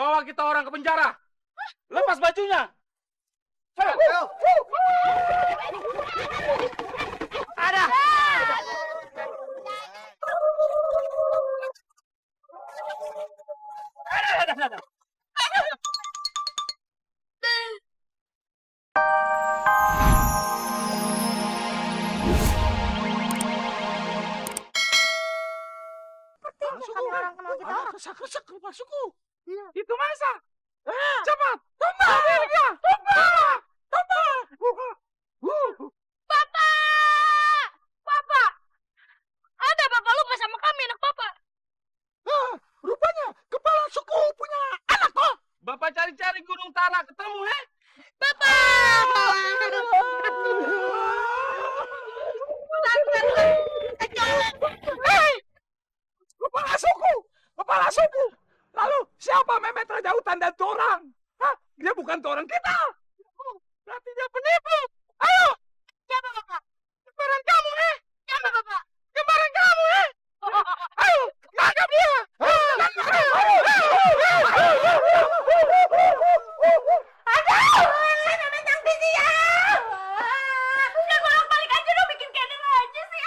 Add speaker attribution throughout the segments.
Speaker 1: bawa kita orang ke penjara. Lepas bajunya.
Speaker 2: Ayo.
Speaker 1: Ada. Ada.
Speaker 3: Kami orang kenal kita orang.
Speaker 1: Kesak masukku. Iya. Itu masa. Cepat. Tumba. Tumba.
Speaker 3: Bapak! Ada bapak lupa sama kami, anak bapak.
Speaker 1: Rupanya kepala suku punya anak toh. Bapak cari-cari Gunung Tara ketemu, Kepala suku. Lalu siapa Mehmet Raja Hutan dan Torang? Hah? Dia bukan Torang kita. Berarti dia penipu. Ayo.
Speaker 3: Siapa bapak?
Speaker 1: Kembaran kamu,
Speaker 3: Siapa bapak?
Speaker 1: Kembaran kamu, Ayo, tangkap dia.
Speaker 3: Mehmet yang di dia. Udah bolak-balik aja dong, bikin kendeng aja sih.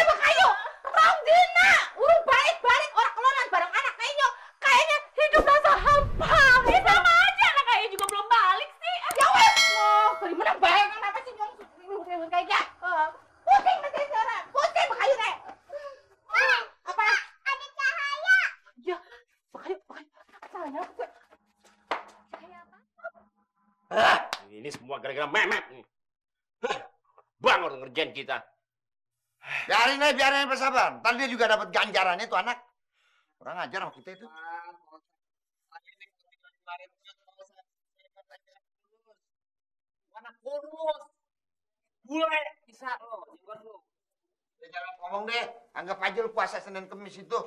Speaker 3: Makayo, Rong Dina, urung balik-balik orang kelonan bareng anak Enyo. Kayaknya hidup rasa hampa. Sama aja anak Enyo juga belum balik sih. Ya wes, dari mana bayang kenapa sih ngomong kayak pusing nanti sekarang, pusing Makayo nih. Apa? Ada cahaya. Ya, Makayo, cahaya apa? Cahaya apa?
Speaker 4: Ini semua gara-gara Mehmet nih. Bangor ngerjain kita.
Speaker 2: Biarin aja bersabar. Ntar dia juga dapat ganjarannya tuh anak. Kurang ajar sama kita itu.
Speaker 4: Anak kurus. Bule bisa lo, juga lo.
Speaker 2: Ya, jangan ngomong deh. Anggap aja lu puasa Senin Kemis itu.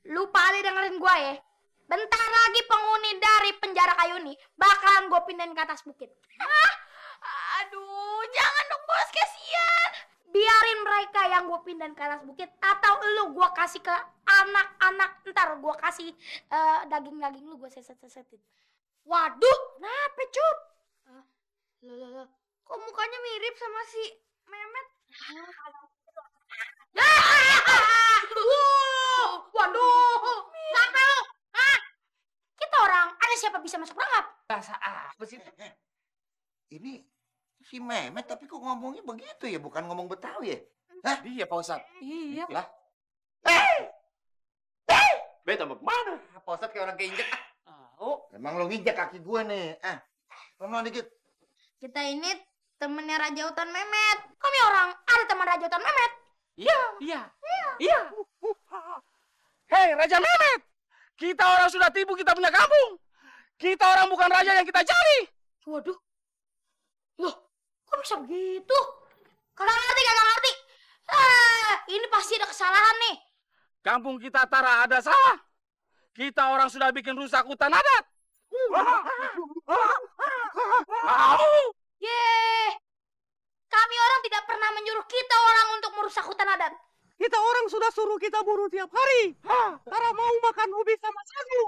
Speaker 3: Lu pada dengerin gua ya. Bentar lagi penghuni dari penjara kayu ini bakalan gue pindahin ke atas bukit. Aduh, jangan dong bos, kasihan. Biarin mereka yang gue pindahin ke atas bukit, atau lu gue kasih ke anak-anak, ntar gue kasih daging-daging lu gue seset-sesetin. Waduh, kenapa Cup? Loh, kok mukanya mirip sama si Mehmet? Waduh, siapa lu? Kita orang, ada siapa bisa masuk perangkap?
Speaker 4: Bahasa apa sih?
Speaker 2: Ini si Mehmet tapi kok ngomongnya begitu ya? Bukan ngomong Betawi ya? Hah?
Speaker 4: Iya, Pak Ustadz.
Speaker 3: Iya.
Speaker 4: Lah, beta mau kemana? Pak Ustadz kayak orang keinjek.
Speaker 2: Emang lo nginjak kaki gue nih. Pelan dikit.
Speaker 3: Kita ini temennya Raja Hutan Mehmet. Kami orang, ada teman Raja Hutan Mehmet.
Speaker 1: Iya. Hei, Raja Mehmet. Kita orang sudah tipu kita punya kampung. Kita orang bukan raja yang kita cari.
Speaker 3: Waduh. Loh, kok bisa begitu? Kagak ngerti. Ini pasti ada kesalahan nih.
Speaker 1: Kampung kita Tara ada salah. Kita orang sudah bikin rusak hutan adat.
Speaker 3: Yeay. Kami orang tidak pernah menyuruh kita orang untuk merusak hutan adat.
Speaker 5: Kita orang sudah suruh kita buru tiap hari. Tara mau makan ubi sama sagu.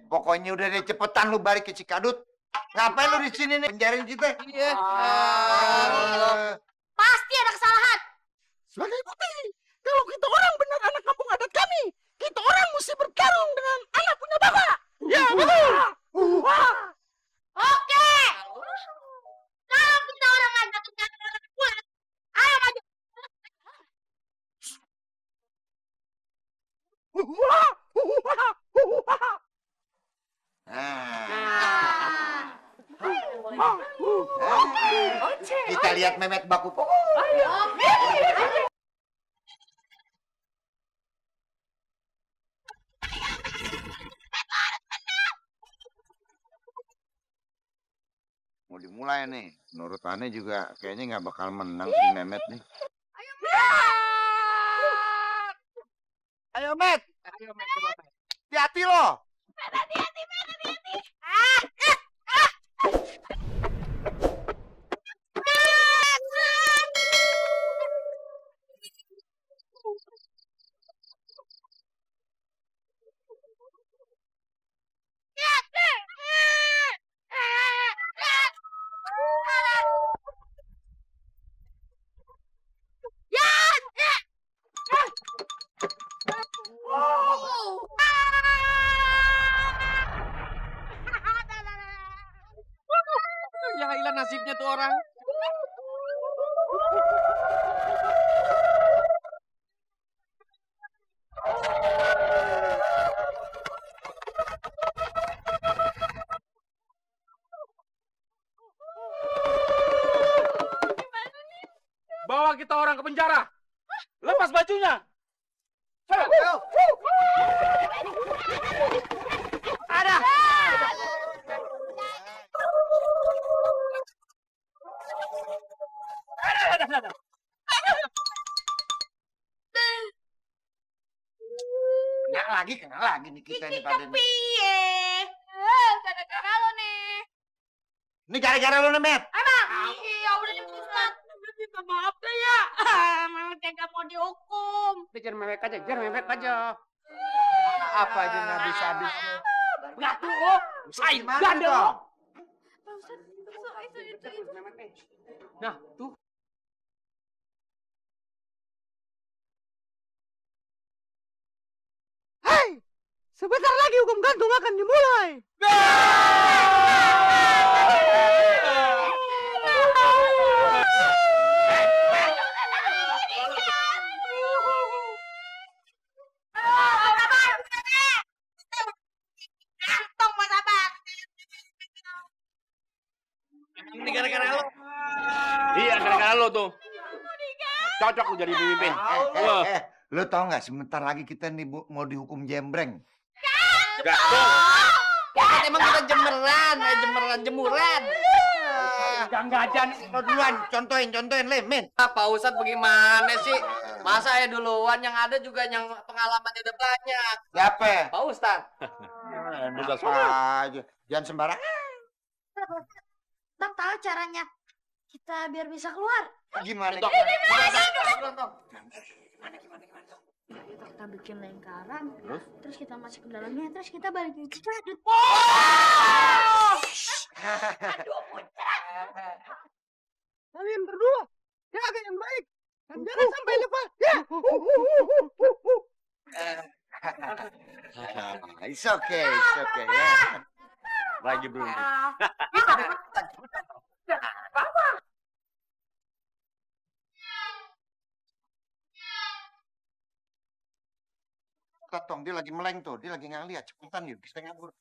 Speaker 2: Pokoknya udah deh, cepetan lu balik ke Cikadut. Ngapain lu di sini nih penjarain kita?
Speaker 4: Iya.
Speaker 3: Pasti ada kesalahan.
Speaker 5: Sebagai bukti, kalau kita orang benar anak kampung adat kami, kita orang mesti bertarung dengan anak punya bapak. Ya, betul.
Speaker 3: Oke. Kalau kita orang ngajak ke kuat, ayo maju.
Speaker 2: Kita lihat Mehmet baku pokok. Mau dimulai nih. Menurut Ane juga kayaknya nggak bakal menang si Mehmet nih. Ayo Met. Hati-hati loh.
Speaker 3: Hati-hati.
Speaker 4: hilang nasibnya tuh orang.
Speaker 1: Bawa kita orang ke penjara. Lepas bajunya.
Speaker 2: Ayo.
Speaker 1: Ada.
Speaker 2: Kena lagi nih kita nih pada nih.
Speaker 3: Piye? Gara-gara lo nih.
Speaker 2: Ini gara-gara lu nih, Met.
Speaker 3: Emang? Iya, udah dipecat. Minta maaf deh ya. Memang tega mau dihukum.
Speaker 4: Kejar mewek aja.
Speaker 2: Apa aja nggak bisa habis.
Speaker 1: Ngatu oh. Sain gandeng oh.
Speaker 4: Nah, tuh.
Speaker 5: Hei, sebentar lagi hukum gantung akan dimulai.
Speaker 4: Ini gara-gara lo. Iya, gara-gara lo tuh. Cocok lu jadi pemimpin.
Speaker 2: Lu tau nggak sebentar lagi kita nih mau dihukum jembreng.
Speaker 4: Enggak dong. Emang kita jemuran.
Speaker 1: Enggak aja.
Speaker 2: Lo duluan, contohin Le, Min.
Speaker 4: Pak Ustadz bagaimana sih? Masa ya duluan, yang ada juga yang pengalamannya udah banyak.
Speaker 2: Siapa?
Speaker 4: Pak Ustadz.
Speaker 2: Enak aja. Jangan sembarangan.
Speaker 3: Bang tahu caranya kita biar bisa keluar.
Speaker 2: Gimana?
Speaker 3: Kita bikin lingkaran, terus kita masuk ke dalamnya, terus kita balikin ke badut. Aduh,
Speaker 5: Kalian berdua, jaga yang baik. Dan jangan sampai lupa. Ya.
Speaker 2: It's okay ya.
Speaker 4: Lagi belum.
Speaker 2: Tong, dia lagi meleng tuh, dia lagi nggak lihat. Cepetan yuk, kita ngabur.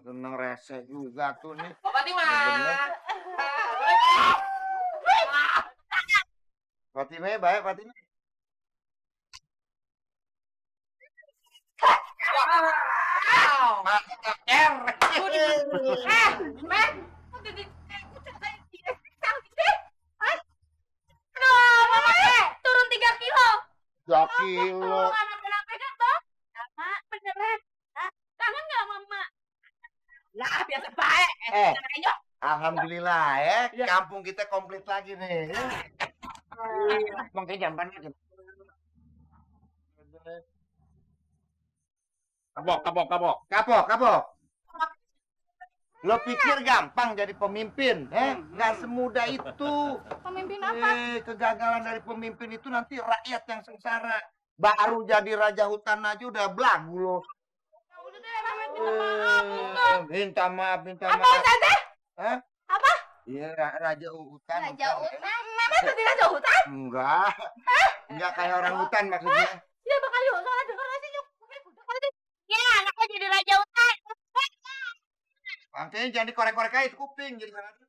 Speaker 2: Tenang rese juga tuh nih.
Speaker 4: Fatima.
Speaker 2: Fatima baik Fatima.
Speaker 3: turun 3 kilo.
Speaker 2: 2 kilo.
Speaker 3: Beneran. Kangen nggak mama? Lah biasa baik.
Speaker 2: Alhamdulillah ya, kampung kita komplit lagi nih. Bang jangan panik. Kapok. Lo pikir gampang jadi pemimpin, nggak semudah itu.
Speaker 3: Pemimpin apa?
Speaker 2: Kegagalan dari pemimpin itu nanti rakyat yang sengsara. Baru jadi raja hutan aja udah belagu lo.
Speaker 3: Udah deh, Mama, minta maaf.
Speaker 2: Minta
Speaker 3: Apa
Speaker 2: maaf.
Speaker 3: Ustazah?
Speaker 2: Hah?
Speaker 3: Apa?
Speaker 2: Iya, raja hutan.
Speaker 3: Raja hutan? Mama jadi raja hutan?
Speaker 2: Enggak kayak orang hutan maksudnya.
Speaker 3: Ya bakal yuk, soalnya denger aja yuk. Ya, anaknya jadi raja hutan.
Speaker 2: Makanya jangan dikorek-korek aja kuping jadi sangat.